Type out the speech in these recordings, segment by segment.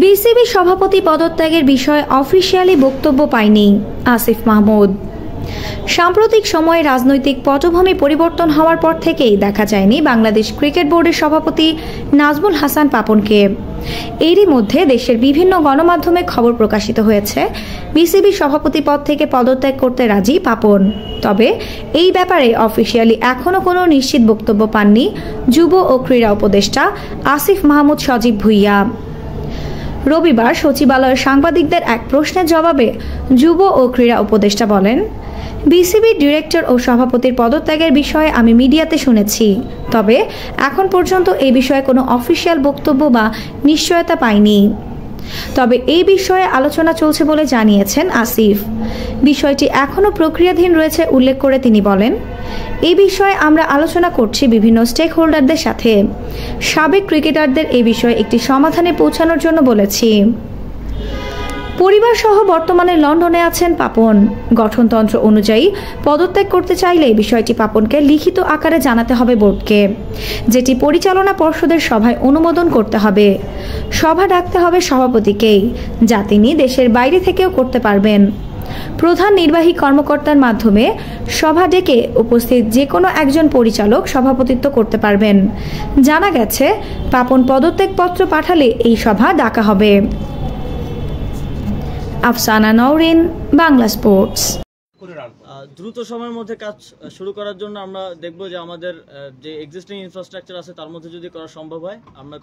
BCB সভাপতি পদত্যাগের বিষয়ে অফিসিয়ালি বক্তব্য পায়নি আসিফ মাহমুদ। সাম্প্রতিক সময়ে রাজনৈতিক পটভূমি পরিবর্তন হওয়ার পর থেকেই দেখা যায়নি বাংলাদেশ ক্রিকেট বোর্ডের সভাপতি নাজমুল হাসান পাপনকে। এরই মধ্যে দেশের বিভিন্ন গণমাধ্যমে খবর প্রকাশিত হয়েছে বিসিবি সভাপতি পদ থেকে পদত্যাগ করতে রাজি পাপন। তবে এই ব্যাপারে অফিসিয়ালি এখনও কোনো নিশ্চিত বক্তব্য পাননি যুব ও ক্রীড়া উপদেষ্টা আসিফ মাহমুদ সজীব ভুইয়া। রবিবার সচিবালয়ের সাংবাদিকদের এক প্রশ্নের জবাবে যুব ও ক্রীড়া উপদেষ্টা বলেন, বিসিবির ডিরেক্টর ও সভাপতির পদত্যাগের বিষয়ে আমি মিডিয়াতে শুনেছি, তবে এখন পর্যন্ত এই বিষয়ে কোনো অফিসিয়াল বক্তব্য বা নিশ্চয়তা পাইনি। তবে এই বিষয়ে আলোচনা চলছে বলে জানিয়েছেন আসিফ। বিষয়টি এখনও প্রক্রিয়াধীন রয়েছে উল্লেখ করে তিনি বলেন, এই বিষয়ে আমরা আলোচনা করছি বিভিন্ন স্টেক হোল্ডারদের সাথে। সাবেক ক্রিকেটারদের এই বিষয়ে একটি সমাধানে পৌঁছানোর জন্য বলেছি। পরিবার সহ বর্তমানে লন্ডনে আছেন পাপন। গঠনতন্ত্র অনুযায়ী পদত্যাগ করতে চাইলে বিষয়টি পাপনকে লিখিত আকারে জানাতে হবে বোর্ডকে, যেটি পরিচালনা পর্ষদের সভায় অনুমোদন করতে হবে। সভা ডাকতে হবে সভাপতিকেই, যা তিনি দেশের বাইরে থেকেও করতে পারবেন। প্রধান নির্বাহী কর্মকর্তার মাধ্যমে সভা ডেকে উপস্থিত যে কোনো একজন পরিচালক সভাপতিত্ব করতে পারবেন। জানা গেছে পাপন পদত্যাগপত্র পাঠালে এই সভা ডাকা হবে। আফসানা নওরিন, বাংলা স্পোর্টস। দ্রুত সময়ের মধ্যে কাজ শুরু করার জন্য আমরা দেখব যে আমাদের যে এক্সিস্টিং ইনফ্রাস্ট্রাকচার আছে তার মধ্যে যদি করা সম্ভব হয় আমরা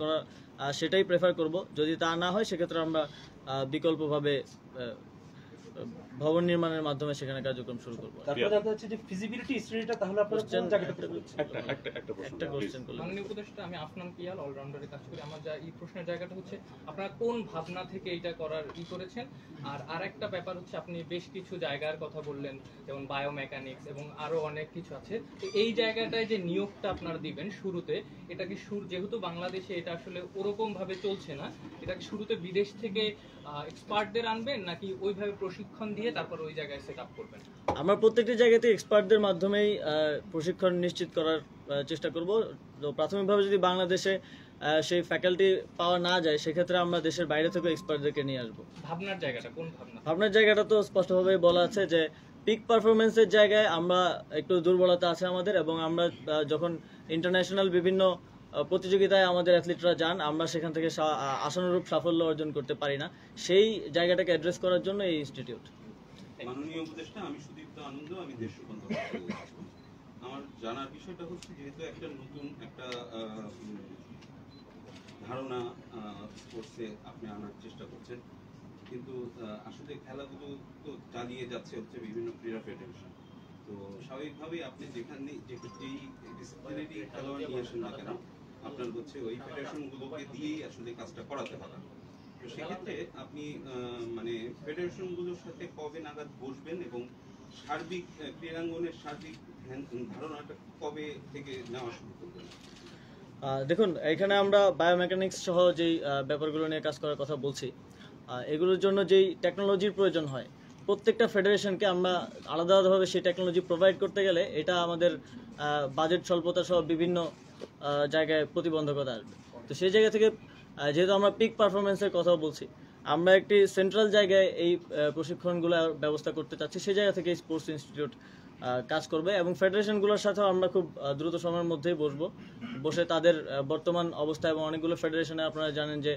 সেটাই প্রেফার করব। যদি তা না হয় সেক্ষেত্রে আমরা বিকল্পভাবে ভবন নির্মাণের মাধ্যমে সেখানে কার্যক্রম শুরু করব। তারপরে জানতে হচ্ছে যে ফিজিবিলিটি স্টাডিটা তাহলে আপনারা কোন জায়গাটাতে করছেন? একটা কোশ্চেন করলাম। মাননীয় উপদেষ্টা, আমি আফনান পিয়াল, অলরাউন্ডারে কাজ করি। আমার যা এই প্রশ্নের জায়গাটা হচ্ছে আপনারা কোন ভাবনা থেকে এটা করার করেছেন, আর আরেকটা ব্যাপার হচ্ছে আপনি বেশ কিছু জায়গার কথা বললেন, যেমন বায়োমেকানিক্স এবং আরো অনেক কিছু আছে। তো এই জায়গাটায় যে নিয়োগটা আপনারা দিবেন শুরুতে, এটা কি যেহেতু বাংলাদেশে এটা আসলে ওরকম ভাবে চলছে না, এটা কি শুরুতে বিদেশ থেকে এক্সপার্টদের আনবেন নাকি ওইভাবে প্রশিক্ষণ দিয়ে তারপর ওই জায়গায় সেট আপ করবেন? আমরা প্রত্যেকটি জায়গাতে এক্সপার্টদের মাধ্যমেই প্রশিক্ষণ নিশ্চিত করার চেষ্টা করব। তো প্রাথমিকভাবে যদি বাংলাদেশে সেই ফ্যাকাল্টি পাওয়া না যায় সেক্ষেত্রে আমরা দেশের বাইরে থেকে এক্সপার্টদেরকে নিয়ে আসবো। ভাবনার জায়গাটা কোন ভাবনার জায়গাটা তো স্পষ্টভাবে বলা আছে যে পিক পারফরমেন্সের জায়গায় আমরা একটু দুর্বলতা আছে আমাদের, এবং আমরা যখন ইন্টারন্যাশনাল বিভিন্ন প্রতিযোগিতায় আমাদের অ্যাথলিটরা যান আমরা সেখান থেকে আশানুরূপ সাফল্য অর্জন করতে পারি না। সেই জায়গাটাকে অ্যাড্রেস করার জন্য এই ইনস্টিটিউট। মাননীয় উপদেষ্টা, আমি সুদীপ্ত আনন্দ, আমি দেশবন্ধু। আমার জানার বিষয়টা হচ্ছে যেহেতু একটা নতুন একটা ধারণা স্পোর্টসে আপনি আনার চেষ্টা করছেন, কিন্তু আসলে খেলাধুলো তো চালিয়ে যাচ্ছে হচ্ছে বিভিন্ন ক্রীড়া ফেডারেশন। তো স্বাভাবিকভাবেই আপনি যেখানে যেই ডিসিপ্লিনারি খেলোয়াড় নিয়ে আসেন না কেন আপনার হচ্ছে ওই ফেডারেশনগুলোকে দিয়েই আসলে কাজটা করাতে হবে। তো সেক্ষেত্রে আপনি মানে ফেডারেশনগুলোর সাথে কবে নাগাদ বসবেন এবং সার্বিক ক্রীড়াঙ্গনের সার্বিক ধারণাটা কবে থেকে নেওয়া শুরু করবেন? দেখুন, এখানে আমরা বায়োমেকানিক্স সহ যেই ব্যাপারগুলো নিয়ে কাজ করার কথা বলছি, এগুলোর জন্য যেই টেকনোলজির প্রয়োজন হয় প্রত্যেকটা ফেডারেশনকে আমরা আলাদা আলাদাভাবে সেই টেকনোলজি প্রোভাইড করতে গেলে এটা আমাদের বাজেট স্বল্পতা সহ বিভিন্ন জায়গায় প্রতিবন্ধকতা আসবে। তো সেই জায়গা থেকে যেহেতু আমরা পিক পারফরমেন্সের কথা বলছি, আমরা একটি সেন্ট্রাল জায়গায় এই প্রশিক্ষণগুলো ব্যবস্থা করতে চাচ্ছি। সেই জায়গা থেকে স্পোর্টস ইনস্টিটিউট কাজ করবে এবং ফেডারেশনগুলোর সাথেও আমরা খুব দ্রুত সময়ের মধ্যেই বসে তাদের বর্তমান অবস্থা এবং অনেকগুলো ফেডারেশনে আপনারা জানেন যে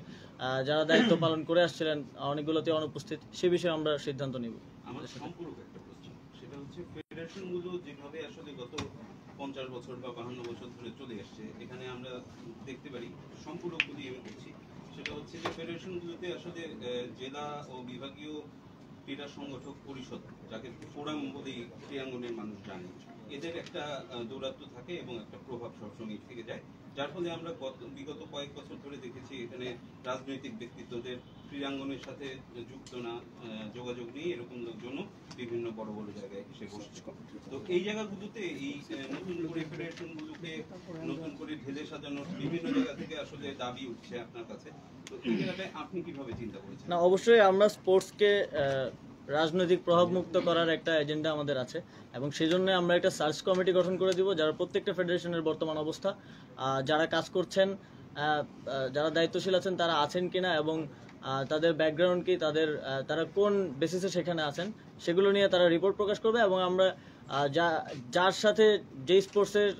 যারা দায়িত্ব পালন করে আসছিলেন অনেকগুলোতে অনুপস্থিত, সে বিষয়ে আমরা সিদ্ধান্ত নিব। আমার সম্পূর্ণ একটা প্রশ্ন, সেটা হচ্ছে ফেডারেশনগুলো যেভাবে আসলে গত 50 বছর বা 52 বছর ধরে চলে আসছে, এখানে আমরা দেখতে পারি সম্পূর্ণ খুবই করছি, সেটা হচ্ছে যে ফেডারেশনগুলোতে আসলে জেলা ও বিভাগীয় ক্রীড়া সংগঠক পরিষদ, যাকে ফোরাম বলেই ক্রীড়াঙ্গনের মানুষ জানে, এদের একটা দৌরাত্ম্য থাকে এবং একটা প্রভাব সবসময় থেকে যায়, যার ফলে আমরা বিগত কয়েক বছর ধরে দেখেছি এখানে রাজনৈতিক ব্যক্তিত্বদের ক্রীড়াঙ্গনের সাথে যুক্ত না, যোগাযোগ নেই, এরকম লোকজনও বিভিন্ন বড় বড় জায়গায় এসে বসছে। তো এই জায়গাগুলোতে এই নতুন করে ফেডারেশনগুলোকে নতুন করে ঢেলে সাজানোর বিভিন্ন জায়গা থেকে আসলে দাবি উঠছে আপনার কাছে, তো এই জায়গাটায় আপনি কিভাবে চিন্তা করেছেন? না, অবশ্যই আমরা স্পোর্টসকে রাজনৈতিক প্রভাবমুক্ত করার একটা এজেন্ডা আমাদের আছে এবং সেই জন্য আমরা একটা সার্চ কমিটি গঠন করে দিব, যারা প্রত্যেকটা ফেডারেশনের বর্তমান অবস্থা, যারা কাজ করছেন, যারা দায়িত্বশীল আছেন তারা আছেন কিনা এবং তাদের ব্যাকগ্রাউন্ড কি, তারা কোন বেসিসে সেখানে আছেন, সেগুলো নিয়ে তারা রিপোর্ট প্রকাশ করবে এবং আমরা যার সাথে যে স্পোর্টসের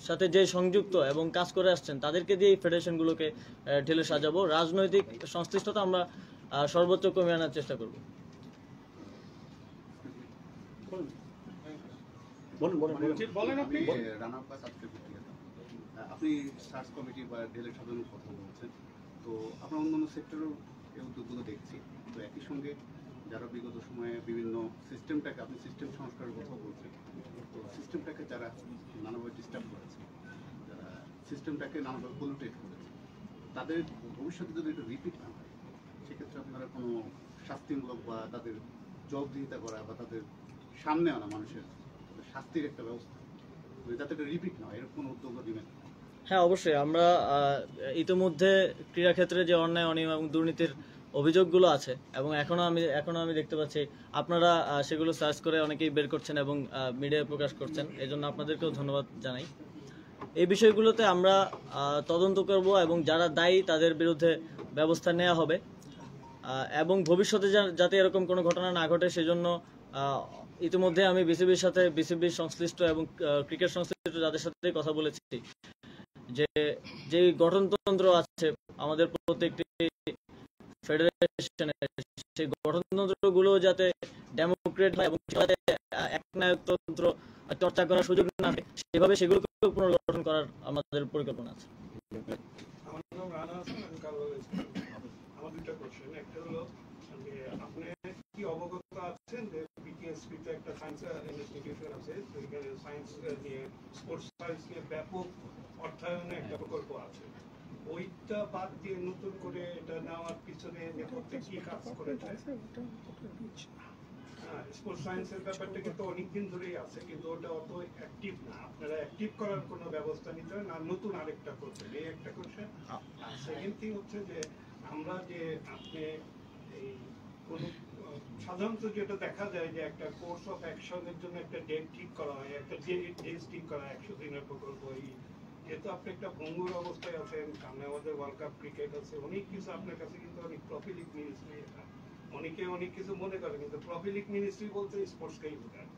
সাথে যে সংযুক্ত এবং কাজ করে আসছেন তাদেরকে দিয়ে এই ফেডারেশনগুলোকে ঢেলে সাজাবো। রাজনৈতিক সংশ্লিষ্টতা আমরা সর্বোচ্চ কমিয়ে আনার চেষ্টা করব। আপনি সার্চ কমিটি বা ডেলে সাজানোর কথা বলছেন, তো আমরা অন্যান্য সেক্টরেও এই উদ্যোগগুলো দেখছি। তো একই সঙ্গে যারা বিগত সময়ে বিভিন্ন সিস্টেমটাকে, আপনি সিস্টেম সংস্কারের কথা বলছেন, তো সিস্টেমটাকে যারা নানাভাবে ডিস্টার্ব করেছে, যারা সিস্টেমটাকে নানাভাবে পলিউটেট করেছে, তাদের ভবিষ্যতে যদি এটা রিপিট না হয়, সেক্ষেত্রে আপনারা কোনো শাস্তিমূলক বা তাদের জবাবদিহিতা করা বা তাদের সামনে আনা মানুষের শাস্তির একটা ব্যবস্থা, যাতে এটা রিপিট না হয়, এরকম কোনো উদ্যোগ নেবেন? হ্যাঁ, অবশ্যই। আমরা ইতিমধ্যে ক্রীড়াক্ষেত্রে যে অন্যায়, অনিয়ম এবং দুর্নীতির অভিযোগগুলো আছে এবং এখনো আমি দেখতে পাচ্ছি আপনারা সেগুলো সার্চ করে অনেকেই বের করছেন এবং মিডিয়ায় প্রকাশ করছেন, এই জন্য আপনাদেরকেও ধন্যবাদ জানাই। এই বিষয়গুলোতে আমরা তদন্ত করব এবং যারা দায়ী তাদের বিরুদ্ধে ব্যবস্থা নেওয়া হবে এবং ভবিষ্যতে যাতে এরকম কোনো ঘটনা না ঘটে সেজন্য ইতিমধ্যে আমি বিসিবির সংশ্লিষ্ট এবং ক্রিকেট সংশ্লিষ্ট যাদের সাথে কথা বলেছি যে গঠনতন্ত্র আছে আমাদের প্রত্যেকটি ফেডারেশনের, সেই গঠনতন্ত্রগুলো যাতে ডেমোক্রেট হয় এবং একনায়কতন্ত্র চর্চা করার সুযোগ না হয়, সেভাবে সেগুলোকে পুনর্গঠন করার আমাদের পরিকল্পনা আছে। আমার দুইটা কোশ্চেন, একটা হলো আপনি কি অবগত আছেন যে বিটিএসপিতে একটা সায়েন্স ইনস্টিটিউশন আছে, সেখানে সায়েন্স নিয়ে, স্পোর্টস সায়েন্স নিয়ে ব্যাপক অর্থায়নে একটা প্রকল্প আছে, ওইটা বাদ দিয়ে নতুন করে এটা নেওয়ার পিছনে নেপথ্যে কি কাজ করেছে? স্পোর্টস সায়েন্সের ব্যাপারটা কিন্তু অনেকদিন ধরেই আছে, কিন্তু ওটা অত অ্যাক্টিভ না। আপনারা অ্যাক্টিভ করার কোনো ব্যবস্থা নিতে হয় না, নতুন আরেকটা করছেন, এই একটা কোশ্চেন। আর সেকেন্ড থিং হচ্ছে যে আমরা যে আপনি এই কোনো সাধারণত যেটা দেখা যায় যে একটা কোর্স অফ অ্যাকশনের জন্য একটা ডেট ঠিক করা হয়, একটা ডেট ঠিক করা 100 দিনের প্রকল্প। যেহেতু আপনি একটা ভঙ্গুর অবস্থায় আছেন, সামনে আমাদের ওয়ার্ল্ড কাপ ক্রিকেট আছে, অনেক কিছু আপনার কাছে কিন্তু অনেক প্রফিলিক মিনিস্ট্রি, অনেকে অনেক কিছু মনে করে, কিন্তু প্রফিলিক মিনিস্ট্রি বলতে স্পোর্টসকেই বোঝায়।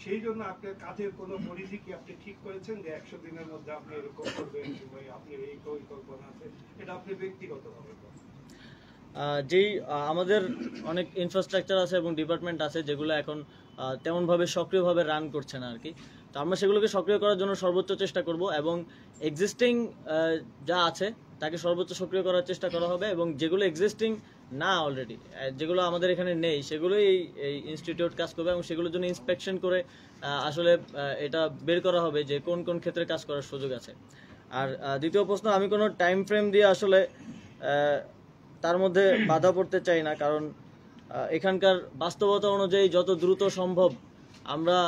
সেই জন্য আপনার কাজের কোনো পরিধি কি আপনি ঠিক করেছেন যে 100 দিনের মধ্যে আপনি এরকম করবেন, আপনার এই পরিকল্পনা আছে, এটা আপনি ব্যক্তিগতভাবে করেন? যেই আমাদের অনেক ইনফ্রাস্ট্রাকচার আছে এবং ডিপার্টমেন্ট আছে যেগুলো এখন তেমনভাবে সক্রিয়ভাবে রান করছে না আর কি, তো আমরা সেগুলোকে সক্রিয় করার জন্য সর্বোচ্চ চেষ্টা করব এবং এক্সিস্টিং যা আছে তাকে সর্বোচ্চ সক্রিয় করার চেষ্টা করা হবে এবং যেগুলো এক্সিস্টিং না অলরেডি, যেগুলো আমাদের এখানে নেই, সেগুলোই এই ইনস্টিটিউট কাজ করবে এবং সেগুলোর জন্য ইন্সপেকশন করে আসলে এটা বের করা হবে যে কোন কোন ক্ষেত্রে কাজ করার সুযোগ আছে। আর দ্বিতীয় প্রশ্ন, আমি কোনো টাইম ফ্রেম দিয়ে আসলে তার মধ্যে বাধা পড়তে চাই না, কারণ এখানকার বাস্তবতা অনুযায়ী যত দ্রুত সম্ভব আমরা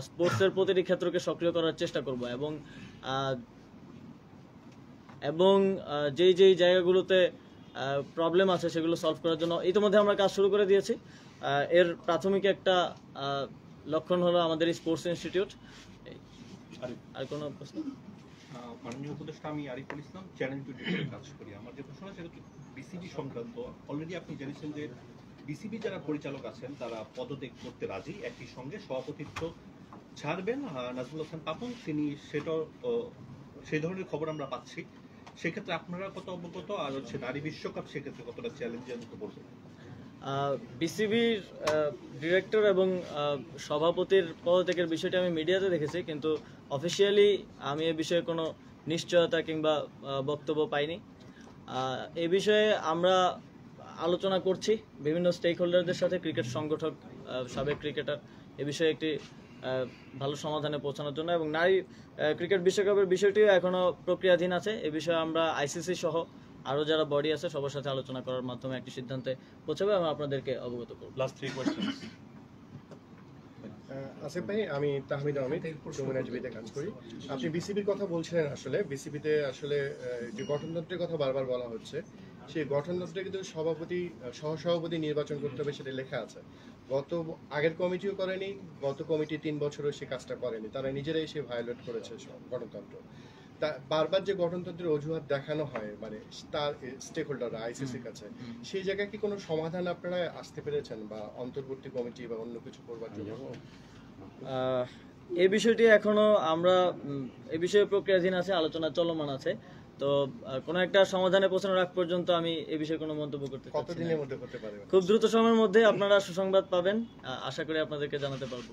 স্পোর্টসের প্রতিটি ক্ষেত্রকে সক্রিয় করার চেষ্টা করব এবং যেই জায়গাগুলোতে প্রবলেম আছে সেগুলো সলভ করার জন্য ইতিমধ্যে আমরা কাজ শুরু করে দিয়েছি। এর প্রাথমিক একটা লক্ষণ হলো আমাদের স্পোর্টস ইনস্টিটিউট। আর কোনো প্রশ্ন? মাননীয় উপদেষ্টা, আমি আরিফুল ইসলাম, চ্যানেল 24 কাজ করি। আমার যে প্রশ্ন সেটা বিসিবি সংক্রান্ত। অলরেডি আপনি জেনেছেন যে বিসিবি যারা পরিচালক আছেন তারা পদত্যাগ করতে রাজি, একই সঙ্গে সভাপতিত্ব ছাড়বেন নাজমুল হাসান পাপন, তিনি সেটাও সেই ধরনের খবর আমরা পাচ্ছি। সেক্ষেত্রে আপনারা কত অবগত, আর হচ্ছে নারী বিশ্বকাপ সেক্ষেত্রে কতটা চ্যালেঞ্জের মতো বলবেন? বিসিবির ডিরেক্টর এবং সভাপতির পদত্যাগের বিষয়টি আমি মিডিয়াতে দেখেছি, কিন্তু অফিসিয়ালি আমি এ বিষয়ে কোনো নিশ্চয়তা কিংবা বক্তব্য পাইনি। এ বিষয়ে আমরা আলোচনা করছি বিভিন্ন স্টেক হোল্ডারদের সাথে, ক্রিকেট সংগঠক, সাবেক ক্রিকেটার, এ বিষয়ে একটি ভালো সমাধানে পৌঁছানোর জন্য, এবং নারী ক্রিকেট বিশ্বকাপের বিষয়টিও এখনও প্রক্রিয়াধীন আছে। এ বিষয়ে আমরা আইসিসি সহ আরও যারা বডি আছে সবার সাথে আলোচনা করার মাধ্যমে একটি সিদ্ধান্তে পৌঁছাবে এবং আপনাদেরকে অবগত করব। Last 3 questions. আসিফ ভাই, আমি তাহমিদ আহমেদ, যমুনা টিভিতে কাজ করি। আপনি বিসিবির কথা বলছিলেন, আসলে বিসিবিতে আসলে যে গঠনতন্ত্রের কথা বারবার বলা হচ্ছে, সেই গঠনতন্ত্রে কিন্তু সভাপতি সহসভাপতি নির্বাচন করতে হবে সেটা লেখা আছে। আগের কমিটিও করেনি, গত কমিটি 3 বছরও সে কাজটা করেনি, তারা নিজেরাই সে ভায়োলেট করেছে গণতন্ত্র। বারবার যে গঠনতন্ত্রের অজুহাত দেখানো হয় মানে তার স্টেক হোল্ডাররা আইসিসির কাছে, সেই জায়গায় কি কোনো সমাধান আপনারা আসতে পেরেছেন বা অন্তর্বর্তী কমিটি বা অন্য কিছু করবার জন্য? এই বিষয়টি এখনো আমরা এই বিষয়ে প্রক্রিয়াধীন আছে, আলোচনা চলমান আছে। তো কোনো একটা সমাধানে পৌঁছানোর আগ পর্যন্ত আমি এই বিষয়ে কোনো মন্তব্য করতে চাচ্ছি না। কতদিনের মধ্যে হতে পারে? খুব দ্রুত সময়ের মধ্যে আপনারা সুসংবাদ পাবেন, আশা করি আপনাদেরকে জানাতে পারবো।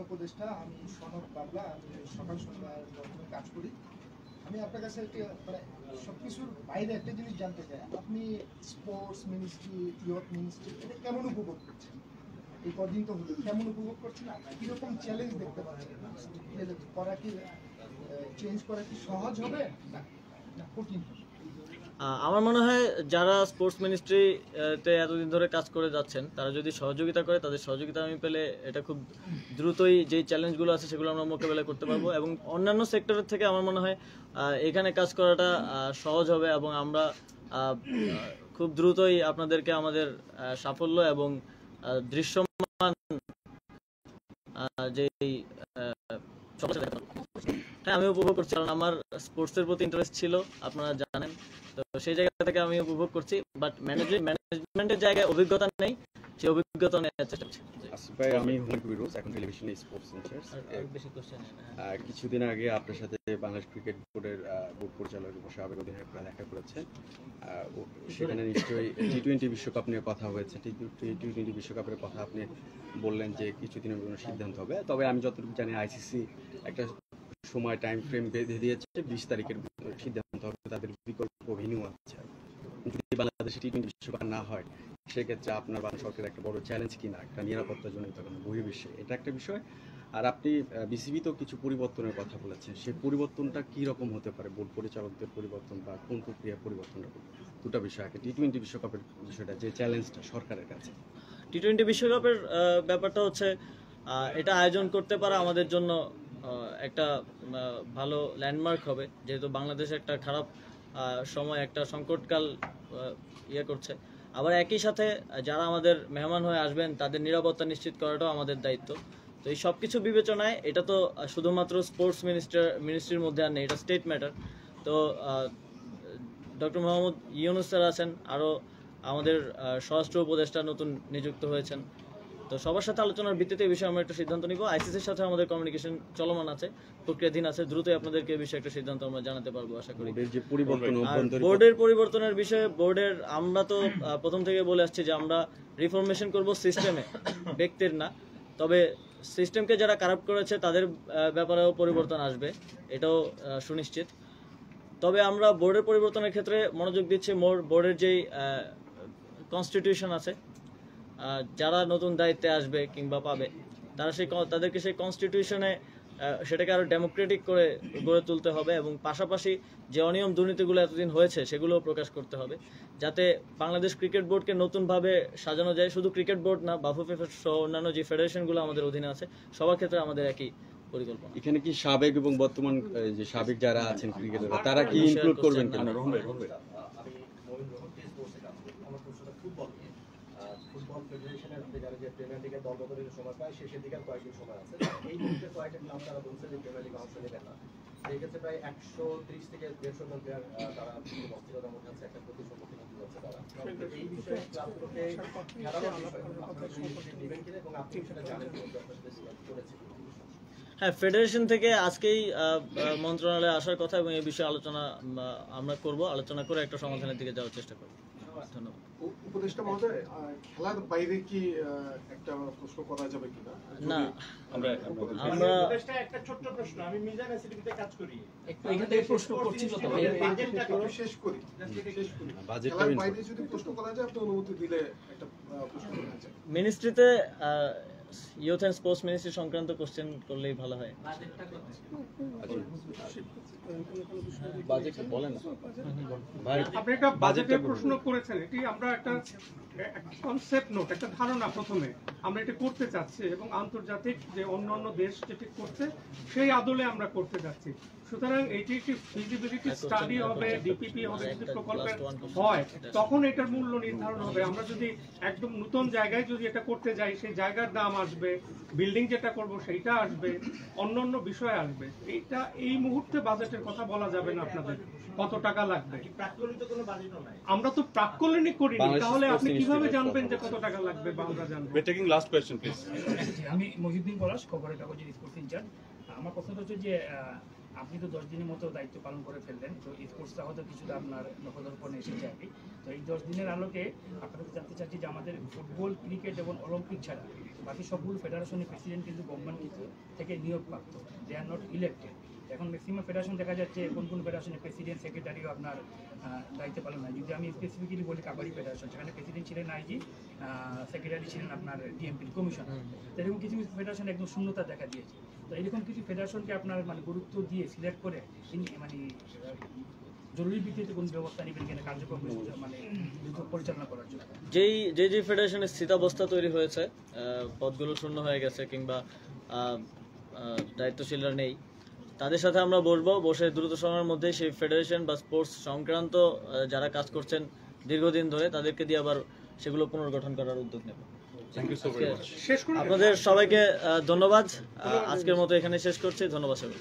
উপদেষ্টা, আমি সনদ বাবলা, আমি সকাল সন্ধ্যার কাজ করি। আমি আপনার কাছে মানে সবকিছুর বাইরে একটা জিনিস জানতে চাই, আপনি স্পোর্টস মিনিস্ট্রি, ইয়ুথ মিনিস্ট্রি এটা কেমন উপভোগ করছেন? এই কদিন তো হলো, কেমন উপভোগ করছেন? আপনার কিরকম চ্যালেঞ্জ দেখতে পাচ্ছেন? করা কি চেঞ্জ করা কি সহজ হবে না কঠিন? আমার মনে হয় যারা স্পোর্টস মিনিস্ট্রিতে এতদিন ধরে কাজ করে যাচ্ছেন তারা যদি সহযোগিতা করে, তাদের সহযোগিতা আমি পেলে এটা খুব দ্রুতই যেই চ্যালেঞ্জগুলো আছে সেগুলো আমরা মোকাবেলা করতে পারবো এবং অন্যান্য সেক্টরের থেকে আমার মনে হয় এখানে কাজ করাটা সহজ হবে এবং আমরা খুব দ্রুতই আপনাদেরকে আমাদের সাফল্য এবং দৃশ্যমান যেই হ্যাঁ, আমি উপভোগ করছি, কারণ আমার স্পোর্টসের প্রতি ইন্টারেস্ট ছিল, আপনারা জানেন। তো সেই জায়গা থেকে আমি উপভোগ করছি, বাট ম্যানেজমেন্টের জায়গায় অভিজ্ঞতা নেই, সেই অভিজ্ঞতা নেওয়ার চেষ্টা করছি। ভাই, আমি হুমায়ুন কবির রোজ, এখন টেলিভিশনে স্পোর্টস ইনচার্জ। কিছুদিন আগে আপনার সাথে বাংলাদেশ ক্রিকেট বোর্ডের বোর্ড পরিচালক বসে আবেগ অধিনায়করা দেখা করেছেন। সেখানে নিশ্চয়ই টি-20 বিশ্বকাপ নিয়ে কথা হয়েছে। টি-20 বিশ্বকাপের কথা আপনি বললেন যে কিছুদিনের জন্য সিদ্ধান্ত হবে, তবে আমি যতটুকু জানি আইসিসি একটা সময় টাইম ফ্রেম বেঁধে দিয়েছে, 20 তারিখের সিদ্ধান্ত হবে। তাদের বিকল্প ভেন্যু আছে। যদি বাংলাদেশে টি-20 বিশ্বকাপ না হয় সেক্ষেত্রে আপনার বাংলা সরকারের একটা বড় চ্যালেঞ্জ কিনা একটা নিরাপত্তা জনিত কারণে বহির্বিশ্বে, এটা একটা বিষয়। আর আপনি বিসিবিতেও কিছু পরিবর্তনের কথা বলেছেন, সেই পরিবর্তনটা কি রকম হতে পারে? বোর্ড পরিচালকদের পরিবর্তন বা কোন প্রক্রিয়া পরিবর্তনটা করবে? দুটো বিষয়, আগে টি-20 বিশ্বকাপের বিষয়টা, যে চ্যালেঞ্জটা সরকারের কাছে। টি-20 বিশ্বকাপের ব্যাপারটা হচ্ছে এটা আয়োজন করতে পারা আমাদের জন্য একটা ভালো ল্যান্ডমার্ক হবে, যেহেতু বাংলাদেশ একটা খারাপ সময়, একটা সংকটকাল ইয়ে করছে। আবার একই সাথে যারা আমাদের মেহমান হয়ে আসবেন তাদের নিরাপত্তা নিশ্চিত করাটাও আমাদের দায়িত্ব। তো এই সব কিছু বিবেচনায় এটা তো শুধুমাত্র স্পোর্টস মিনিস্ট্রির মধ্যে আর নেই, এটা স্টেট ম্যাটার। তো ডক্টর মোহাম্মদ ইউনুস স্যার আছেন, আরও আমাদের স্বরাষ্ট্র উপদেষ্টা নতুন নিযুক্ত হয়েছেন। তো সবার সাথে আলোচনার ভিত্তিতে এই বিষয়ে আমরা একটা সিদ্ধান্ত নিব। আইসিসির সাথে আমাদের কমিউনিকেশন চলমান আছে, প্রক্রিয়াধীন আছে, দ্রুতই আপনাদেরকে এই বিষয়ে একটা সিদ্ধান্ত আমরা জানাতে পারবো আশা করি। বোর্ডের পরিবর্তনের বিষয়ে বোর্ডের আমরা তো প্রথম থেকে বলে আসছি যে আমরা রিফরমেশন করব সিস্টেমে, ব্যক্তির না। তবে সিস্টেমকে যারা কারাপ্ট করেছে তাদের ব্যাপারেও পরিবর্তন আসবে, এটাও সুনিশ্চিত। তবে আমরা বোর্ডের পরিবর্তনের ক্ষেত্রে মনোযোগ দিচ্ছি বোর্ডের যেই কনস্টিটিউশন আছে, যারা নতুন দায়িত্বে আসবে কিংবা পাবে তাদেরকে সেই কনস্টিটিউশনে সেটাকে আরও ডেমোক্রেটিক করে গড়ে তুলতে হবে এবং পাশাপাশি যে অনিয়ম দুর্নীতিগুলো এতদিন হয়েছে সেগুলোও প্রকাশ করতে হবে, যাতে বাংলাদেশ ক্রিকেট বোর্ডকে নতুনভাবে সাজানো যায়। শুধু ক্রিকেট বোর্ড না, বাফুফে সহ অন্যান্য যে ফেডারেশনগুলো আমাদের অধীনে আছে সবার ক্ষেত্রে আমাদের একই পরিকল্পনা। এখানে কি সাবেক এবং বর্তমান যে সাবেক যারা আছেন ক্রিকেটার তারা কি ইনক্লুড করবেন কিনা? ফুটবল ফেডারেশনের যারা যে প্রিমিয়ার লিগের দল বদলের সময় পায় শেষের দিকে কয়েকদিন সময় আছে, এই মুহূর্তে কয়েকটা ক্লাব তারা বলছে যে প্রিমিয়ার লিগে অংশ নেবে না। সেই ক্ষেত্রে প্রায় 130 থেকে 150 জন প্লেয়ার তারা অস্থিরতার মধ্যে আছে, একটা ক্ষতির সম্মুখীন হতে যাচ্ছে তারা। এই বিষয়ে ক্লাবগুলোকে খেলানোর বিষয় আপনারা নেবেন কিনা এবং আপনি সেটা জানেন করেছে? হ্যাঁ, ফেডারেশন থেকে আজকেই মন্ত্রণালয়ে আসার কথা এবং এই বিষয়ে আলোচনা আমরা করব, আলোচনা করে একটা সমাধানের দিকে যাওয়ার চেষ্টা করব। ধন্যবাদ। উপদেষ্টা মহোদয়, খেলার বাইরে কি একটা প্রশ্ন করা যাবে কিনা? না, আমরা উপদেষ্টা একটা ছোট্ট প্রশ্ন, আমি মিজান এসিডিতে কাজ করি, একটু এখান থেকে প্রশ্ন করছিল তো বাজেটটা শেষ করি। খেলার বাইরে যদি প্রশ্ন করা যায় আপনি অনুমতি দিলে একটা প্রশ্ন করা যায়। মিনিস্ট্রিতে ইউথ এন্ড স্পোর্টস মিনিস্ট্রি সংক্রান্ত কোশ্চেন করলেই ভালো হয়। আপনি একটা বাজেটের প্রশ্ন করেছেন, এটি আমরা একটা কনসেপ্ট নোট, একটা ধারণা প্রথমে আমরা এটা করতে চাচ্ছি এবং আন্তর্জাতিক যে অন্যান্য দেশ যেটি করছে সেই আদলে আমরা করতে যাচ্ছি। সুতরাং এটি একটি ফিজিবিলিটি স্টাডি হবে, ডিপিপি হবে, যদি প্রকল্পের হয় তখন এটার মূল্য নির্ধারণ হবে। আমরা যদি একদম নতুন জায়গায় যদি এটা করতে যাই সেই জায়গার দাম আসবে, বিল্ডিং যেটা করব সেইটা আসবে, অন্যান্য বিষয় আসবে। এইটা এই মুহূর্তে বাজেটের কথা বলা যাবে না আপনাদের কত টাকা লাগবে। আমরা তো প্রাক্কলনিক করিনি, তাহলে আপনি কিভাবে জানবেন যে কত টাকা লাগবে বা আমরা জানবো? আমি মহিউদ্দিন পলাশ, খবরের কাগজের স্পোর্টস ইনচার্জ। আমার প্রশ্নটা হচ্ছে যে আপনি তো 10 দিনের মতো দায়িত্ব পালন করে ফেললেন, তো স্পোর্টসটা হয়তো কিছুটা আপনার নখদর্পণে এসেছে আর কি। তো এই 10 দিনের আলোকে আপনাদের জানতে চাচ্ছি যে আমাদের ফুটবল, ক্রিকেট এবং অলিম্পিক ছাড়া বাকি সবগুলো ফেডারেশনের প্রেসিডেন্ট কিন্তু গভর্নমেন্ট থেকে নিয়োগপ্রাপ্ত, দে আর নট ইলেক্টেড। এখন ম্যাক্সিমাম ফেডারেশন দেখা যাচ্ছে কোন কোন ফেডারেশনের প্রেসিডেন্ট, সেক্রেটারিও আপনার দায়িত্ব পালন হয়। যদি আমি স্পেসিফিক্যালি বলি কাবাডি ফেডারেশন, সেখানে প্রেসিডেন্ট ছিলেন আইজি, সেক্রেটারি ছিলেন আপনার ডিএমপির কমিশনার। তো এরকম কিছু কিছু ফেডারেশন একদম শূন্যতা দেখা দিয়েছে। তো এরকম কিছু ফেডারেশনকে আপনার মানে গুরুত্ব দিয়ে সিলেক্ট করে মানে জরুরি ভিত্তিতে কোন ব্যবস্থা নেবেন কিনা কার্যক্রম মানে পরিচালনা করার জন্য? যে ফেডারেশনের স্থিতাবস্থা তৈরি হয়েছে, পদগুলো শূন্য হয়ে গেছে কিংবা দায়িত্বশীলরা নেই, তাদের সাথে আমরা বসে দ্রুত সময়ের মধ্যে সেই ফেডারেশন বা স্পোর্টস সংক্রান্ত যারা কাজ করছেন দীর্ঘদিন ধরে তাদেরকে দিয়ে আবার সেগুলো পুনর্গঠন করার উদ্যোগ নেব। আপনাদের সবাইকে ধন্যবাদ। আজকের মতো এখানে শেষ করছি। ধন্যবাদ সবাই।